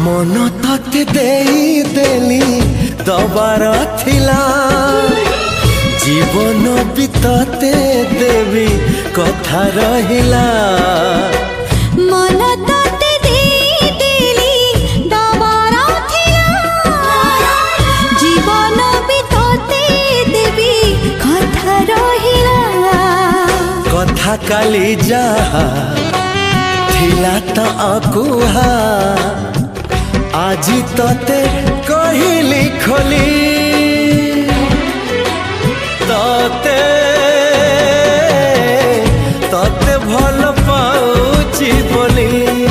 मन तते देली दबार थिला जीवन भी तते देवी कथा रहिला मन तते देली दबार थिला जीवन भी तते देवी कथा रहिला कथा काली जहा थिला त अकुहा आज तते कहली खोली तते तते भल पाउची बोली।